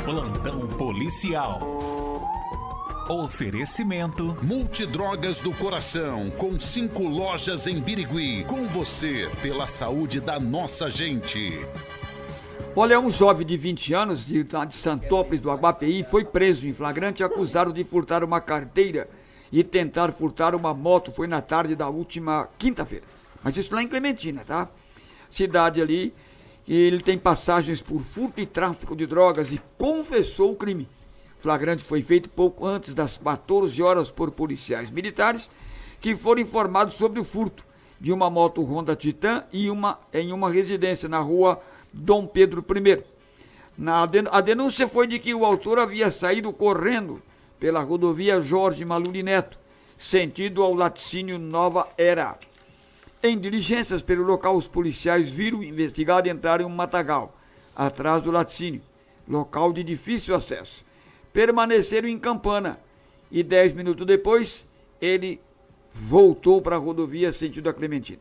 Plantão policial. Oferecimento Multidrogas do Coração, com 5 lojas em Birigui. Com você, pela saúde da nossa gente. Olha, um jovem de 20 anos, de Santópolis do Aguapeí, foi preso em flagrante acusado de furtar uma carteira e tentar furtar uma moto. Foi na tarde da última quinta-feira. Mas isso lá em Clementina, tá? Cidade ali, ele tem passagens por furto e tráfico de drogas e confessou o crime. O flagrante foi feito pouco antes das 14 horas por policiais militares que foram informados sobre o furto de uma moto Honda Titan em uma residência na rua Dom Pedro I. A denúncia foi de que o autor havia saído correndo pela rodovia Jorge Maluri Neto, sentido ao laticínio Nova Era. Em diligências pelo local, os policiais viram o investigado entrar em um matagal, atrás do laticínio, local de difícil acesso. Permaneceram em Campana e 10 minutos depois, ele voltou para a rodovia sentido a Clementina.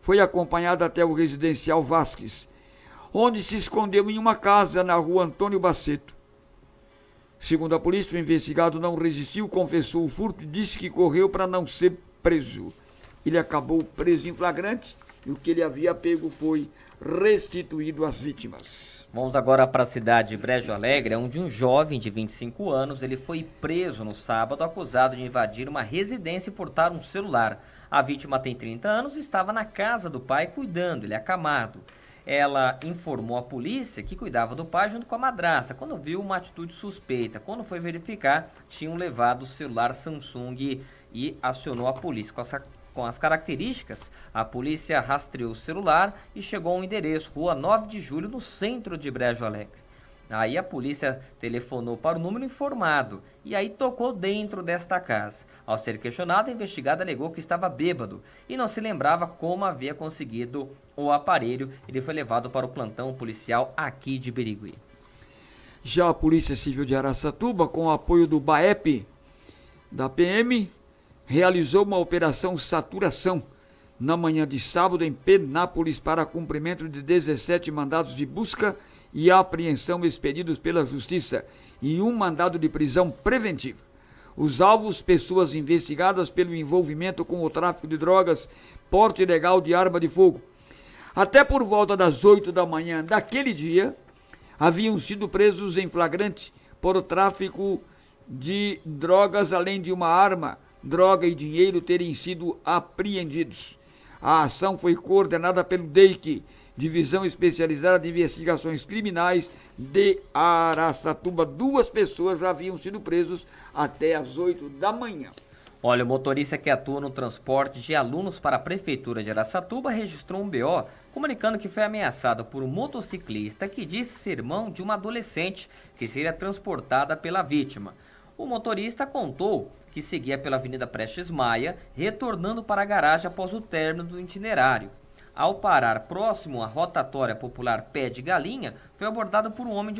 Foi acompanhado até o residencial Vasques, onde se escondeu em uma casa na rua Antônio Baceto. Segundo a polícia, o investigado não resistiu, confessou o furto e disse que correu para não ser preso. Ele acabou preso em flagrante e o que ele havia pego foi restituído às vítimas. Vamos agora para a cidade de Brejo Alegre, onde um jovem de 25 anos ele foi preso no sábado acusado de invadir uma residência e furtar um celular. A vítima tem 30 anos e estava na casa do pai cuidando, ele é acamado. Ela informou a polícia que cuidava do pai junto com a madrasta, quando viu uma atitude suspeita. Quando foi verificar, tinham levado o celular Samsung e acionou a polícia. Com as características, a polícia rastreou o celular e chegou ao endereço, Rua 9 de Julho, no centro de Brejo Alegre. Aí a polícia telefonou para o número informado e aí tocou dentro desta casa. Ao ser questionado, a investigada alegou que estava bêbado e não se lembrava como havia conseguido o aparelho. Ele foi levado para o plantão policial aqui de Birigui. Já a Polícia Civil de Araçatuba, com o apoio do BAEP, da PM, realizou uma operação saturação na manhã de sábado em Penápolis para cumprimento de 17 mandados de busca e apreensão expedidos pela Justiça e um mandado de prisão preventiva. Os alvos, pessoas investigadas pelo envolvimento com o tráfico de drogas, porte ilegal de arma de fogo. Até por volta das 8 da manhã daquele dia, haviam sido presos em flagrante por o tráfico de drogas, além de uma arma, droga e dinheiro terem sido apreendidos. A ação foi coordenada pelo DEIC, Divisão Especializada de Investigações Criminais de Araçatuba. 2 pessoas já haviam sido presas até as 8 da manhã. Olha, o motorista que atua no transporte de alunos para a Prefeitura de Araçatuba registrou um BO, comunicando que foi ameaçado por um motociclista que disse ser irmão de uma adolescente que seria transportada pela vítima. O motorista contou que seguia pela Avenida Prestes Maia, retornando para a garagem após o término do itinerário. Ao parar próximo à rotatória popular Pé de Galinha, foi abordado por um homem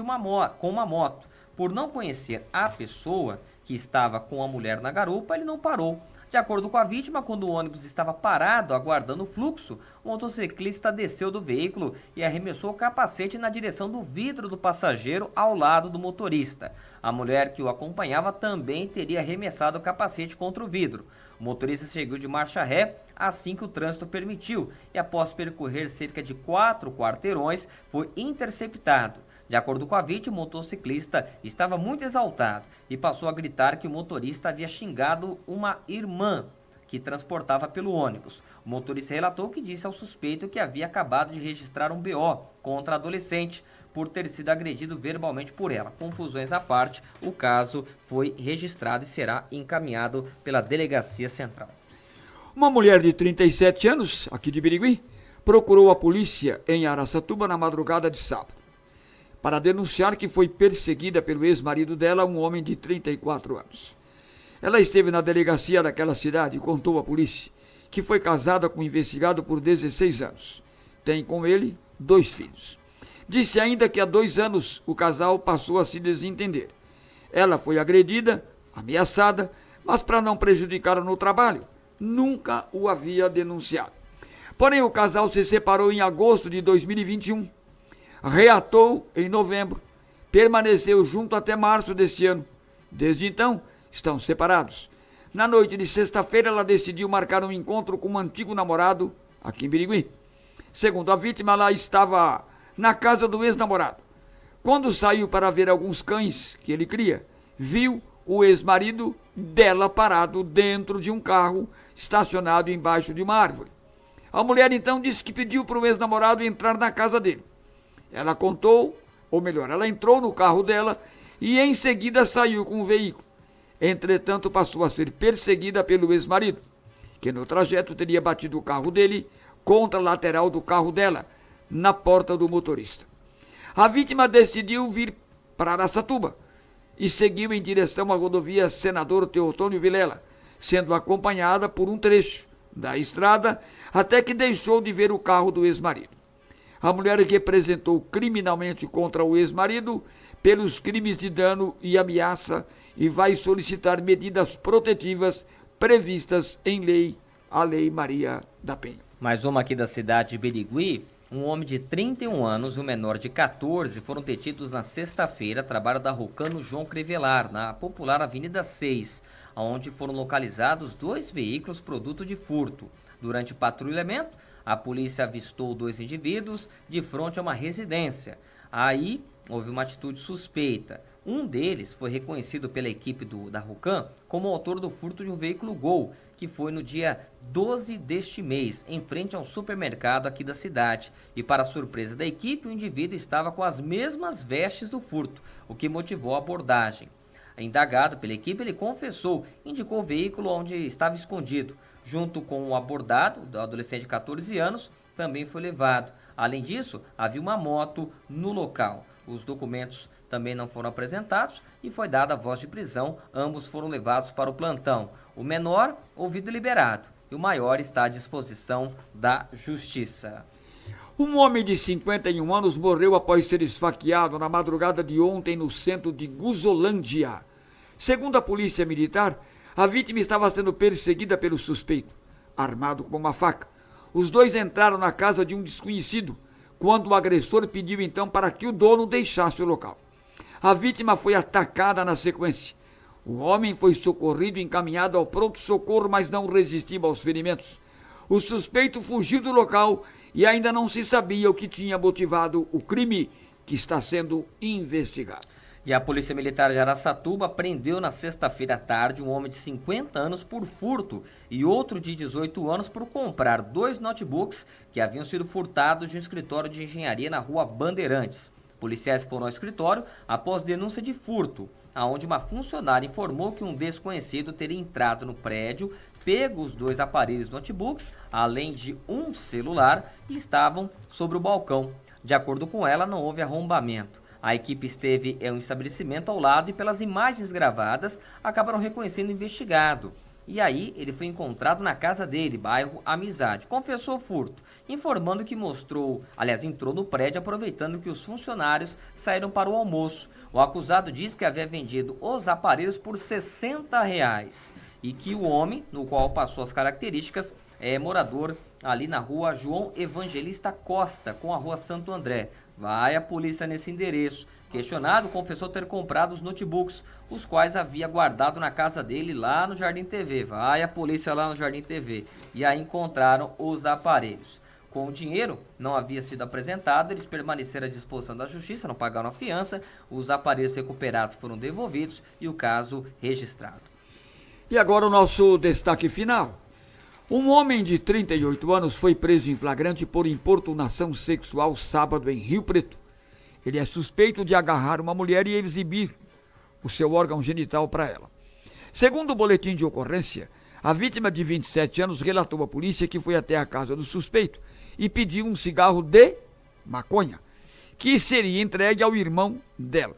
com uma moto. Por não conhecer a pessoa que estava com a mulher na garupa, ele não parou. De acordo com a vítima, quando o ônibus estava parado aguardando o fluxo, o motociclista desceu do veículo e arremessou o capacete na direção do vidro do passageiro ao lado do motorista. A mulher que o acompanhava também teria arremessado o capacete contra o vidro. O motorista seguiu de marcha ré assim que o trânsito permitiu e, após percorrer cerca de 4 quarteirões, foi interceptado. De acordo com a vítima, o motociclista estava muito exaltado e passou a gritar que o motorista havia xingado uma irmã que transportava pelo ônibus. O motorista relatou que disse ao suspeito que havia acabado de registrar um BO contra a adolescente por ter sido agredido verbalmente por ela. Confusões à parte, o caso foi registrado e será encaminhado pela Delegacia Central. Uma mulher de 37 anos, aqui de Birigui, procurou a polícia em Araçatuba na madrugada de sábado, para denunciar que foi perseguida pelo ex-marido dela, um homem de 34 anos. Ela esteve na delegacia daquela cidade e contou à polícia que foi casada com um investigado por 16 anos. Tem com ele 2 filhos. Disse ainda que há 2 anos o casal passou a se desentender. Ela foi agredida, ameaçada, mas para não prejudicá-la no trabalho, nunca o havia denunciado. Porém, o casal se separou em agosto de 2021. Reatou em novembro, permaneceu junto até março deste ano. Desde então, estão separados. Na noite de sexta-feira, ela decidiu marcar um encontro com um antigo namorado aqui em Birigui. Segundo a vítima, ela estava na casa do ex-namorado. Quando saiu para ver alguns cães que ele cria, viu o ex-marido dela parado dentro de um carro estacionado embaixo de uma árvore. A mulher então disse que pediu para o ex-namorado entrar na casa dele. Ela contou, ou melhor, ela entrou no carro dela e em seguida saiu com o veículo. Entretanto, passou a ser perseguida pelo ex-marido, que no trajeto teria batido o carro dele contra a lateral do carro dela, na porta do motorista. A vítima decidiu vir para Araçatuba e seguiu em direção à rodovia Senador Teotônio Vilela, sendo acompanhada por um trecho da estrada até que deixou de ver o carro do ex-marido. A mulher representou criminalmente contra o ex-marido pelos crimes de dano e ameaça e vai solicitar medidas protetivas previstas em lei, a Lei Maria da Penha. Mais uma aqui da cidade de Birigui. Um homem de 31 anos e um menor de 14 foram detidos na sexta-feira a trabalho da Rocano João Crevelar, na popular Avenida 6, onde foram localizados 2 veículos produto de furto. Durante o patrulhamento, a polícia avistou 2 indivíduos de frente a uma residência. Aí houve uma atitude suspeita. Um deles foi reconhecido pela equipe da Rocan como autor do furto de um veículo Gol, que foi no dia 12 deste mês, em frente a um supermercado aqui da cidade. E para surpresa da equipe, o indivíduo estava com as mesmas vestes do furto, o que motivou a abordagem. Indagado pela equipe, ele confessou, indicou o veículo onde estava escondido. Junto com o abordado, do adolescente de 14 anos, também foi levado. Além disso, havia uma moto no local. Os documentos também não foram apresentados e foi dada a voz de prisão. Ambos foram levados para o plantão. O menor, ouvido e liberado, e o maior está à disposição da Justiça. Um homem de 51 anos morreu após ser esfaqueado na madrugada de ontem no centro de Guzolândia. Segundo a polícia militar, a vítima estava sendo perseguida pelo suspeito, armado com uma faca. Os dois entraram na casa de um desconhecido, quando o agressor pediu então para que o dono deixasse o local. A vítima foi atacada na sequência. O homem foi socorrido e encaminhado ao pronto-socorro, mas não resistiu aos ferimentos. O suspeito fugiu do local e ainda não se sabia o que tinha motivado o crime, que está sendo investigado. E a Polícia Militar de Araçatuba prendeu na sexta-feira à tarde um homem de 50 anos por furto e outro de 18 anos por comprar 2 notebooks que haviam sido furtados de um escritório de engenharia na rua Bandeirantes. Policiais foram ao escritório após denúncia de furto, onde uma funcionária informou que um desconhecido teria entrado no prédio, pego os 2 aparelhos notebooks, além de um celular, e estavam sobre o balcão. De acordo com ela, não houve arrombamento. A equipe esteve em um estabelecimento ao lado e pelas imagens gravadas acabaram reconhecendo o investigado. E aí ele foi encontrado na casa dele, bairro Amizade. Confessou o furto, informando que entrou no prédio aproveitando que os funcionários saíram para o almoço. O acusado diz que havia vendido os aparelhos por R$60 e que o homem, no qual passou as características, é morador ali na rua João Evangelista Costa, com a rua Santo André. Vai a polícia nesse endereço. Questionado, confessou ter comprado os notebooks, os quais havia guardado na casa dele lá no Jardim TV. Vai a polícia lá no Jardim TV. E aí encontraram os aparelhos. Com o dinheiro não havia sido apresentado, eles permaneceram à disposição da Justiça, não pagaram a fiança, os aparelhos recuperados foram devolvidos e o caso registrado. E agora o nosso destaque final. Um homem de 38 anos foi preso em flagrante por importunação sexual sábado em Rio Preto. Ele é suspeito de agarrar uma mulher e exibir o seu órgão genital para ela. Segundo o boletim de ocorrência, a vítima de 27 anos relatou à polícia que foi até a casa do suspeito e pediu um cigarro de maconha, que seria entregue ao irmão dela.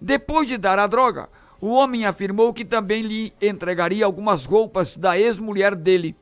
Depois de dar a droga, o homem afirmou que também lhe entregaria algumas roupas da ex-mulher dele.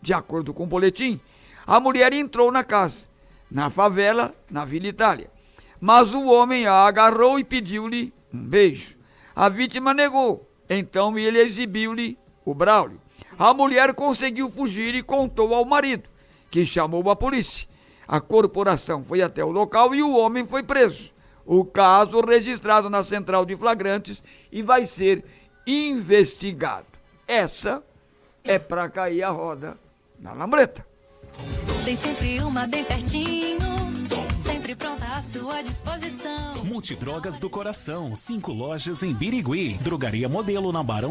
De acordo com o boletim, a mulher entrou na casa, na favela, na Vila Itália. Mas o homem a agarrou e pediu-lhe um beijo. A vítima negou, então ele exibiu-lhe o Braulio. A mulher conseguiu fugir e contou ao marido, que chamou a polícia. A corporação foi até o local e o homem foi preso. o caso registrado na central de flagrantes e vai ser investigado. Essa é pra cair a roda na lambreta. Tem sempre uma bem pertinho, sempre pronta à sua disposição. Multidrogas do Coração, 5 lojas em Birigui. Drogaria Modelo na Barão